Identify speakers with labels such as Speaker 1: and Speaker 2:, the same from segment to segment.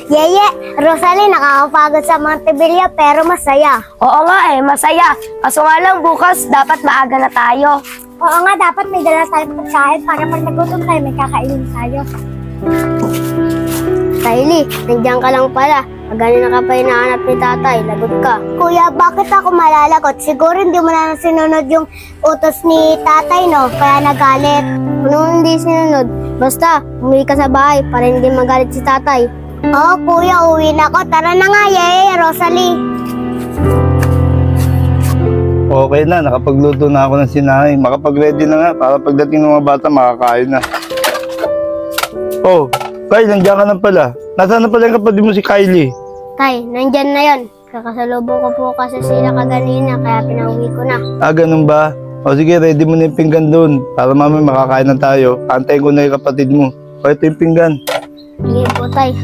Speaker 1: Yeye, Rosalie, nakakapagod sa Montevilla pero masaya.
Speaker 2: Oo nga masaya. Kaso nga lang bukas dapat maaga na tayo.
Speaker 1: Oo nga, dapat may dala tayong pagkain para pag nagutom tayo, may kakainin tayo.
Speaker 2: Kylie, nandiyan ka lang pala. Ganina ka pa hinahanap ni tatay. Lagot ka.
Speaker 1: Kuya, bakit ako malalagot? Siguro hindi mo na sinunod yung utos ni tatay, no? Kaya nagalit.
Speaker 2: Ano hindi sinunod? Basta, umuwi ka sa bahay para hindi magalit si tatay.
Speaker 1: Oo, kuya, uwi na ako. Tara na nga, Yeye, Rosalie.
Speaker 3: Okay na, nakapagluto na ako ng sinahay. Makapag-ready na nga para pagdating ng mga bata makakain na. Oh, Kyle, nandiyan ka na pala. Nasaan na pala yung kapatid mo si Kylie?
Speaker 2: Tay, nandyan na yon. Kakasalubong ko po kasi sila kaganina kaya pinauwi ko na.
Speaker 3: Ah, ganun ba? O sige, ready mo na yung pinggan doon para mamaya makakain na tayo. Antayin ko na yung kapatid mo. O, ito yung pinggan.
Speaker 2: Sige po, tay.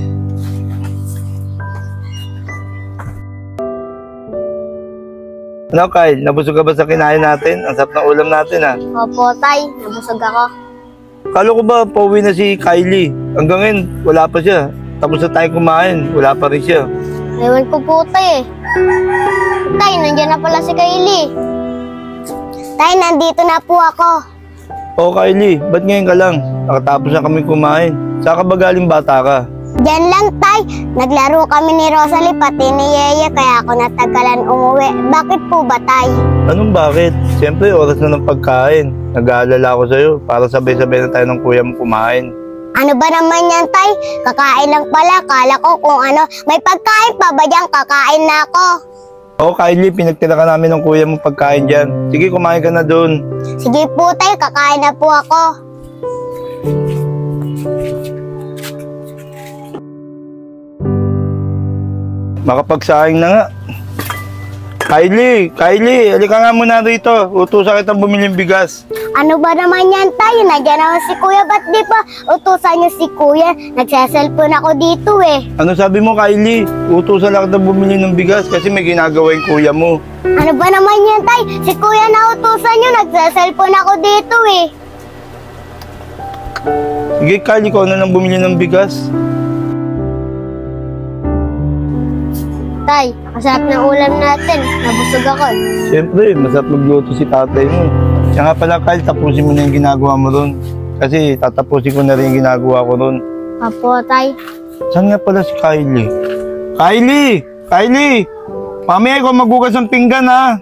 Speaker 3: Ano, Kyle? Nabusog ka ba sa kinain natin? Ang sarap ng ulam natin, ha?
Speaker 2: Opo, tay. Nabusog ako.
Speaker 3: Kala ko ba pauwi na si Kylie? Hanggang ngayon, wala pa siya. Tapos na tayo kumain, wala pa rin siya.
Speaker 2: Ewan ko po, tay. Tay, nandyan na pala si Kylie.
Speaker 1: Tay, nandito na po ako.
Speaker 3: O Kylie, ba't ngayon ka lang? Nakatapos na kami kumain. Saan ka ba galing bata ka?
Speaker 1: Diyan lang, Tay. Naglaro kami ni Rosalie pati ni Yeye kaya ako natagalan umuwi. Bakit po ba, Tay?
Speaker 3: Anong bakit? Siyempre, oras na ng pagkain. Nag-aalala ako sa'yo para sabay-sabay na tayo ng kuya mo kumain.
Speaker 1: Ano ba naman yan, Tay? Kakain lang pala. Kala ko kung ano. May pagkain pa ba dyan? Kakain na ako.
Speaker 3: O Kylie, pinagtira ka namin ng kuya mo pagkain dyan. Sige, kumain ka na doon.
Speaker 1: Sige po, Tay. Kakain na po ako.
Speaker 3: Makapagsaing na nga. Kylie, halika nga muna rito. Utusan kitang bumili ng bigas.
Speaker 1: Ano ba naman yan, Tay? Nandiyan naman si Kuya. Ba't di pa utusan niyo si Kuya? Nagsaselfon ako dito eh.
Speaker 3: Ano sabi mo, Kylie? Utusan lang kitang bumili ng bigas kasi may ginagawa yung kuya mo.
Speaker 1: Ano ba naman yan, Tay? Si Kuya na utusan niyo. Nagsaselfon ako dito eh.
Speaker 3: Sige, Kylie, ikaw na lang bumili ng bigas.
Speaker 2: Tay, masarap ng ulam natin. Nabusog ako.
Speaker 3: Siyempre, masarap magluto si tatay mo. Siya nga pala, Kyle, tapusin mo na yung ginagawa mo ron. Kasi tatapusin ko na rin yung ginagawa ko ron.
Speaker 2: Apo, tay.
Speaker 3: Saan nga pala si Kylie? Kylie! Mamaya ikaw magugas ng pinggan, ha?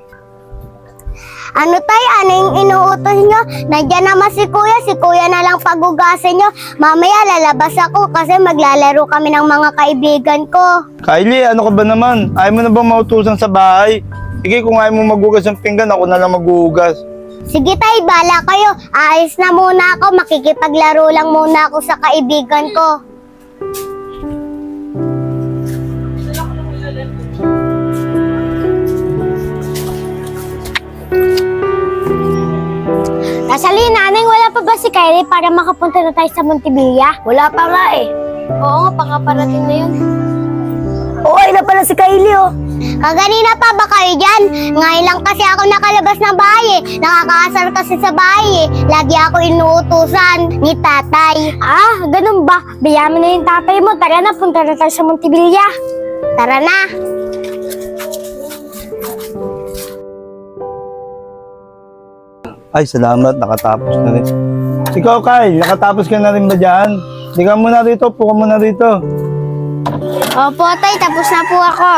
Speaker 1: Ano, Tay? Ano yung inuutos nyo? Nandiyan naman si Kuya. Si Kuya na lang pagugasin nyo. Mamaya lalabas ako kasi maglalaro kami ng mga kaibigan ko.
Speaker 3: Kylie, ano ka ba naman? Ayaw mo na bang mautusan sa bahay? Sige, kung ayaw mo magugas ng pinggan, ako na lang magugas.
Speaker 1: Sige, Tay, bala kayo. Aalis na muna ako. Makikipaglaro lang muna ako sa kaibigan ko. Rosalie, nanay, wala pa ba si Kylie para makapunta na tayo sa Montevilla?
Speaker 2: Wala pa nga eh.
Speaker 1: Oo nga, pakaparating na yun.
Speaker 2: Oo, ay na pala si Kylie oh.
Speaker 1: Kaganina pa ba kayo dyan? Ngayon lang kasi ako nakalabas ng bahay eh. Nakakaasar kasi sa bahay eh. Lagi ako inuutusan ni tatay. Ah, ganun ba? Biyaman na yung tatay mo. Tara na, punta na tayo sa Montevilla. Tara na.
Speaker 3: Ay, salamat. Nakatapos na rin. Ikaw, Kyle, nakatapos ka na rin ba dyan? Hindi ka muna rito. Puka muna rito.
Speaker 1: Opo, tay. Tapos na po ako.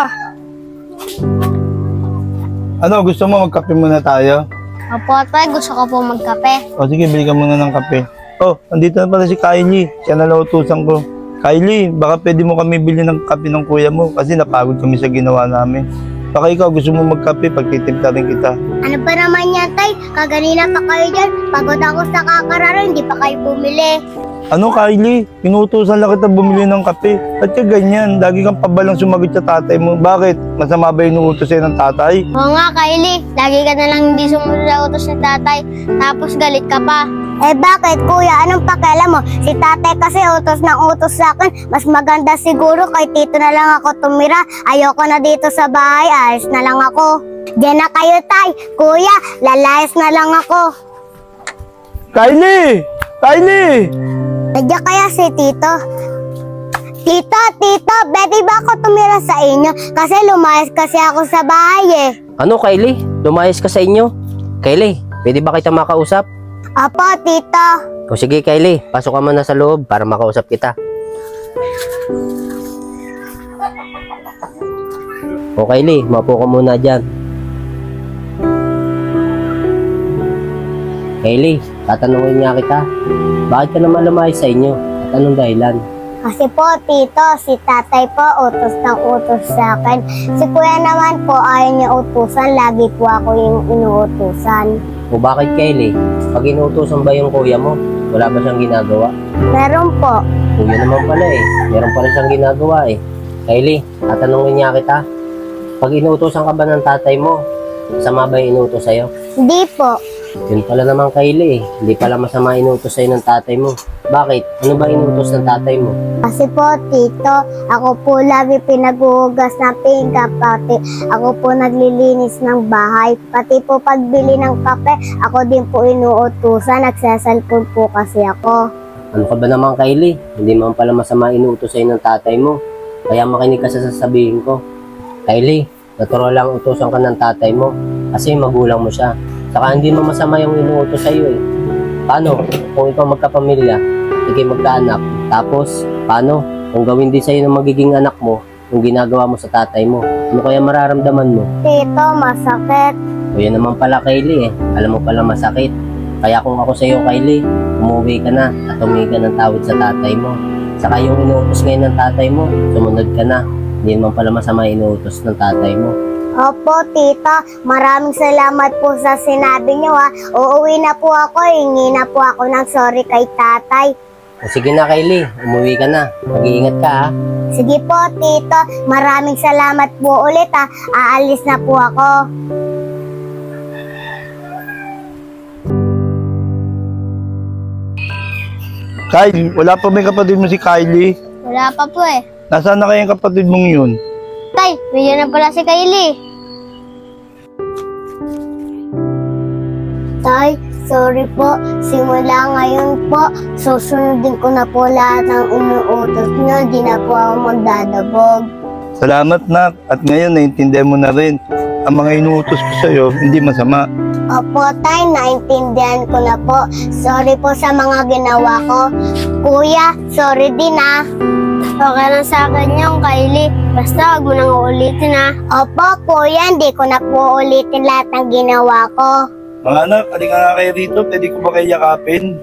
Speaker 3: Ano, gusto mo magkape muna tayo?
Speaker 1: Opo, tay. Gusto ko po magkape.
Speaker 3: O sige, bili ka muna ng kape. Oh, andito na pala si Kylie. Siya na lang utusan ko. Kylie, baka pwede mo kami bilhin ng kape ng kuya mo kasi napagod kami sa ginawa namin. Baka ikaw gusto mo magkape, pagtitipta rin kita.
Speaker 1: Ano ba naman yan, tay? Kaganina pa kayo dyan. Pagod ako sa kakararo, hindi pa kayo bumili.
Speaker 3: Ano, Kylie? Pinutusan lang kita bumili ng kape. At ka ganyan, lagi kang pabalang sumagot sa tatay mo. Bakit? Masama ba inuutos sa'yo ng tatay?
Speaker 1: Oo nga, Kylie. Lagi ka na lang hindi sumunod sa utos ni tatay. Tapos galit ka pa. Eh bakit, kuya? Anong pakialam mo? Si tatay kasi utos ng utos sa akin. Mas maganda siguro kay tito na lang ako tumira. Ayoko na dito sa bahay. Alis na lang ako. Diyan na kayo, tay. Kuya, lalayas na lang ako.
Speaker 3: Kylie! Kylie!
Speaker 1: Nandiyan kaya si tito? Tito, pwede ba ako tumira sa inyo? Kasi lumayas kasi ako sa bahay eh.
Speaker 4: Ano, Kylie? Lumayas ka sa inyo? Kylie, pwede ba kita makausap?
Speaker 1: Opo, tito.
Speaker 4: O sige, Kylie, pasok ka muna sa loob para makausap kita. O Kylie, mapo ka muna dyan. Kylie, tatanungin nga kita. Bakit ka naman lumayas sa inyo? At anong dahilan?
Speaker 1: Kasi po, tito, si tatay po utos ng utos sa akin. Si kuya naman po ayaw niya utusan. Lagi po ako yung inuutusan.
Speaker 4: O bakit, Kylie? Pag inuutosan ba yung kuya mo, wala ba siyang ginagawa?
Speaker 1: Meron po.
Speaker 4: Kuya naman pala eh. Meron pala siyang ginagawa eh. Kylie, tatanungin niya kita. Pag inuutosan ka ba ng tatay mo, sama ba yung inuutos sa'yo?
Speaker 1: Hindi po.
Speaker 4: Yun pala naman, Kylie eh. Hindi pala masama inuutos sa'yo ng tatay mo. Bakit? Ano ba inuutos ng tatay mo?
Speaker 1: Kasi po, tito, ako po lagi pinaghuhugas ng pinggan, pati ako po naglilinis ng bahay. Pati po pagbili ng kape, ako din po inuutusan. Nagsasalpon po kasi ako.
Speaker 4: Ano ka ba naman, Kylie? Hindi man pala masama inuutos sa'yo ng tatay mo. Kaya makinig ka sa sasabihin ko. Kylie, natural lang utusan ka ng tatay mo kasi magulang mo siya. Saka hindi mo masama yung inuutos sa'yo eh. Paano kung ikaw magkapamilya, ikay magkaanak, tapos paano kung gawin din sa'yo ng magiging anak mo yung ginagawa mo sa tatay mo? Ano kaya mararamdaman mo?
Speaker 1: Tito, masakit.
Speaker 4: O yan naman pala, Kylie eh. Alam mo pala masakit. Kaya kung ako sa'yo, Kylie, umuwi ka na at humingi ka ng tawad sa tatay mo. Saka yung inuutos ngayon ng tatay mo, sumunod ka na. Hindi naman pala masama inuutos ng tatay mo.
Speaker 1: Opo, tita. Maraming salamat po sa sinabi niyo ha. Uuwi na po ako. Hingi na po ako ng sorry kay tatay.
Speaker 4: O sige na, Kylie. Umuwi ka na. Mag-iingat ka ha.
Speaker 1: Sige po, tito. Maraming salamat po ulit ha. Aalis na po ako.
Speaker 3: Kyle, wala pa may kapatid mo si Kylie?
Speaker 2: Wala pa po eh.
Speaker 3: Nasaan na kayang kapatid mong yun?
Speaker 2: Tay, nandiyan na pala si Kylie.
Speaker 1: Tay, sorry po. Simula ngayon po, susunodin ko na po lahat ng inuutos niyo. Di na po ako magdadabog.
Speaker 3: Salamat, nak. At ngayon, naintindihan mo na rin. Ang mga inuutos ko sa'yo, hindi masama.
Speaker 1: Opo, tay, naintindihan ko na po. Sorry po sa mga ginawa ko. Kuya, sorry din ah.
Speaker 2: Okay lang sa akin yung Kylie. Basta wag mo nang uulitin ha.
Speaker 1: Opo, kuya, hindi ko na po ulitin lahat ng ginawa ko.
Speaker 3: Mga anak, halika nga kayo rito. Pwede ko ba kayo yakapin?